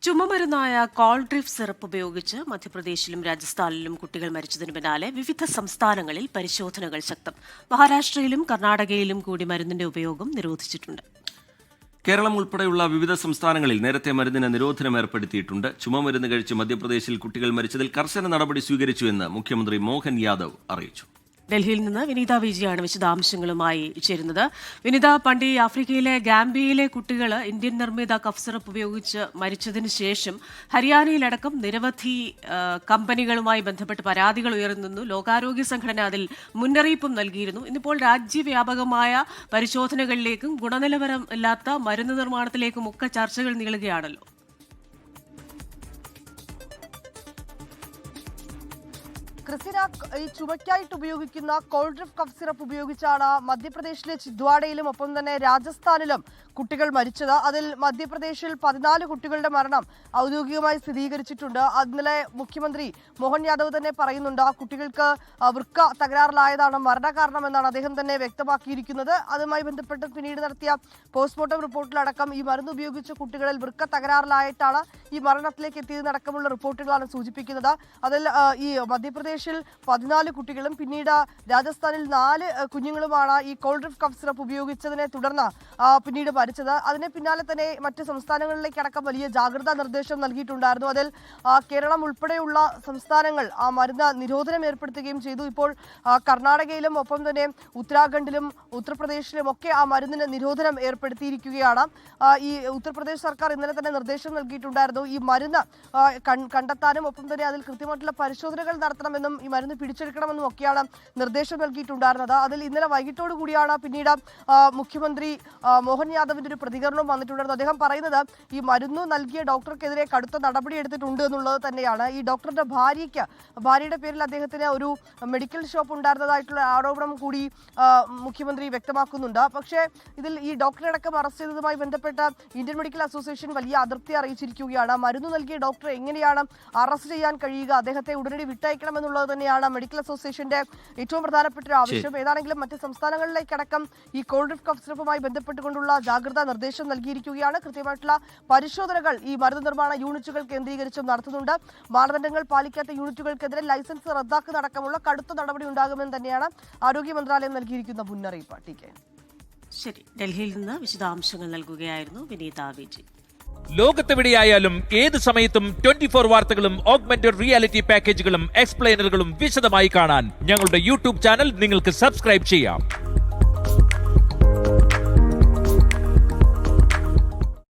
ചുമമരുന്നായ Coldrif syrup ഉപയോഗിച്ച് മധ്യപ്രദേശിലും രാജസ്ഥാനിലും കുട്ടികൾ മരിച്ചതിന് പിന്നാലെ വിവിധ സംസ്ഥാനങ്ങളിൽ പരിശോധനകൾ ശക്തം. മഹാരാഷ്ട്രയിലും കർണാടകയിലും കൂടി മരുന്നിന്റെ ഉപയോഗം നിരോധിച്ചിട്ടുണ്ട്. കേരളം ഉൾപ്പെടെയുള്ള വിവിധ സംസ്ഥാനങ്ങളിൽ നേരത്തെ മരുന്നിന് നിരോധനം ഏർപ്പെടുത്തിയിട്ടുണ്ട്. ചുമമരുന്ന് കഴിച്ച് മധ്യപ്രദേശിൽ കുട്ടികൾ മരിച്ചതിൽ കർശന നടപടി സ്വീകരിച്ചുവെന്ന് മുഖ്യമന്ത്രി മോഹൻ യാദവ് അറിയിച്ചു. ഡൽഹിയിൽ നിന്ന് വിനീത വിജയാണ് വിശദാംശങ്ങളുമായി ചേരുന്നത്. വിനീത, പണ്ട് ആഫ്രിക്കയിലെ ഗാംബിയയിലെ കുട്ടികൾ ഇന്ത്യൻ നിർമ്മിത കഫ് സിറപ്പ് ഉപയോഗിച്ച് മരിച്ചതിന് ശേഷം ഹരിയാനയിലടക്കം നിരവധി കമ്പനികളുമായി ബന്ധപ്പെട്ട് പരാതികൾ ഉയർന്നു. ലോകാരോഗ്യ സംഘടന അതിൽ മുന്നറിയിപ്പും നൽകിയിരുന്നു. ഇന്നിപ്പോൾ രാജ്യവ്യാപകമായ പരിശോധനകളിലേക്കും ഗുണനിലവാരമില്ലാത്ത മരുന്ന് നിർമ്മാണത്തിലേക്കും ഒക്കെ ചർച്ചകൾ നീളുകയാണല്ലോ. ക്രിസിന, ഈ ചുമയ്ക്കായിട്ട് ഉപയോഗിക്കുന്ന കോൾഡ്രിഫ് കഫ് സിറപ്പ് ഉപയോഗിച്ചാണ് മധ്യപ്രദേശിലെ ചിദ്വാഡയിലും ഒപ്പം തന്നെ രാജസ്ഥാനിലും കുട്ടികൾ മരിച്ചത്. അതിൽ മധ്യപ്രദേശിൽ 14 കുട്ടികളുടെ മരണം ഔദ്യോഗികമായി സ്ഥിരീകരിച്ചിട്ടുണ്ട്. ഇന്നലെ മുഖ്യമന്ത്രി മോഹൻ യാദവ് തന്നെ പറയുന്നുണ്ട്, ആ കുട്ടികൾക്ക് വൃക്ക തകരാറിലായതാണ് മരണകാരണമെന്നാണ് അദ്ദേഹം തന്നെ വ്യക്തമാക്കിയിരിക്കുന്നത്. അതുമായി ബന്ധപ്പെട്ട് പിന്നീട് നടത്തിയ പോസ്റ്റ്മോർട്ടം റിപ്പോർട്ടിലടക്കം ഈ മരുന്ന് ഉപയോഗിച്ച കുട്ടികളിൽ വൃക്ക തകരാറിലായിട്ടാണ് ഈ മരണത്തിലേക്ക് എത്തിയതടക്കമുള്ള റിപ്പോർട്ടുകളാണ് സൂചിപ്പിക്കുന്നത്. അതിൽ ഈ മധ്യപ്രദേശിൽ 14 കുട്ടികളും പിന്നീട് രാജസ്ഥാനിൽ 4 കുഞ്ഞുങ്ങളുമാണ് ഈ കോൾഡ്രിഫ് കഫ് സിറപ്പ് ഉപയോഗിച്ചതിനെ തുടർന്ന് പിന്നീട് മരിച്ചത്. അതിന് പിന്നാലെ തന്നെ മറ്റ് സംസ്ഥാനങ്ങളിലേക്ക് അടക്കം വലിയ ജാഗ്രതാ നിർദ്ദേശം നൽകിയിട്ടുണ്ടായിരുന്നു. അതിൽ കേരളം ഉൾപ്പെടെയുള്ള സംസ്ഥാനങ്ങൾ ആ മരുന്ന് നിരോധനം ഏർപ്പെടുത്തുകയും ചെയ്തു. ഇപ്പോൾ കർണാടകയിലും ഒപ്പം തന്നെ ഉത്തരാഖണ്ഡിലും ഉത്തർപ്രദേശിലും ഒക്കെ ആ മരുന്നിന് നിരോധനം ഏർപ്പെടുത്തിയിരിക്കുകയാണ്. ഈ ഉത്തർപ്രദേശ് സർക്കാർ ഇന്നലെ തന്നെ നിർദ്ദേശം നൽകിയിട്ടുണ്ടായിരുന്നു. ഈ മരുന്ന് കണ്ടെത്താനും ഒപ്പം തന്നെ അതിൽ കൃത്യമായിട്ടുള്ള പരിശോധനകൾ നടത്തണമെന്നും ഈ മരുന്ന് പിടിച്ചെടുക്കണമെന്നും ഒക്കെയാണ് നിർദ്ദേശം നൽകിയിട്ടുണ്ടായിരുന്നത്. അതിൽ ഇന്നലെ വൈകിട്ടോടു കൂടിയാണ് പിന്നീട് മുഖ്യമന്ത്രി മോഹൻ യാദവിന്റെ ഒരു പ്രതികരണം വന്നിട്ടുണ്ടായിരുന്നു. അദ്ദേഹം പറയുന്നത് ഈ മരുന്ന് നൽകിയ ഡോക്ടർക്കെതിരെ കടുത്ത നടപടി എടുത്തിട്ടുണ്ട് എന്നുള്ളത് തന്നെയാണ്. ഈ ഡോക്ടറുടെ ഭാര്യയുടെ പേരിൽ അദ്ദേഹത്തിന് ഒരു മെഡിക്കൽ ഷോപ്പ് ഉണ്ടായിരുന്നതായിട്ടുള്ള ആരോപണം കൂടി മുഖ്യമന്ത്രി വ്യക്തമാക്കുന്നുണ്ട്. പക്ഷേ ഇതിൽ ഈ ഡോക്ടറെ അടക്കം അറസ്റ്റ് ചെയ്തതുമായി ബന്ധപ്പെട്ട് ഇന്ത്യൻ മെഡിക്കൽ അസോസിയേഷൻ വലിയ അതൃപ്തി അറിയിച്ചിരിക്കുകയാണ്. മരുന്ന് നൽകിയ ഡോക്ടറെ എങ്ങനെയാണ് അറസ്റ്റ് ചെയ്യാൻ കഴിയുക? അദ്ദേഹത്തെ ഉടനടി വിട്ടയക്കണമെന്നുള്ളത് തന്നെയാണ് മെഡിക്കൽ അസോസിയേഷന്റെ ഏറ്റവും പ്രധാനപ്പെട്ട ഒരു ആവശ്യം. ഏതാണെങ്കിലും മറ്റ് സംസ്ഥാനങ്ങളിലേക്കടക്കം ഈ കോൾഡ്രിഫ് കഫ് സിറപ്പുമായി ബന്ധപ്പെട്ടുകൊണ്ടുള്ള ജാഗ്രതാ നിർദ്ദേശം നൽകിയിരിക്കുകയാണ്. കൃത്യമായിട്ടുള്ള പരിശോധനകൾ ഈ മരുന്ന് നിർമ്മാണ യൂണിറ്റുകൾ കേന്ദ്രീകരിച്ചും നടത്തുന്നുണ്ട്. മാനദണ്ഡങ്ങൾ പാലിക്കാത്ത യൂണിറ്റുകൾക്കെതിരെ ലൈസൻസ് റദ്ദാക്കുന്നതടക്കമുള്ള കടുത്ത നടപടി ഉണ്ടാകുമെന്ന് തന്നെയാണ് ആരോഗ്യ മന്ത്രാലയം നൽകിയിരിക്കുന്ന മുന്നറിയിപ്പ്. ശരി, ഡൽഹിയിൽ നിന്ന് വിശദാംശങ്ങൾ നൽകുകയായിരുന്നു വിനീത വിജി. ലോകത്തെവിടെയായാലും ഏത് സമയത്തും 24 വാർത്തകളും ഓഗ്മെന്റഡ് റിയാലിറ്റി പാക്കേജുകളും എക്സ്പ്ലെയിനറുകളും വിശദമായി കാണാൻ ഞങ്ങളുടെ യൂട്യൂബ് ചാനൽ നിങ്ങൾക്ക് സബ്സ്ക്രൈബ് ചെയ്യാം.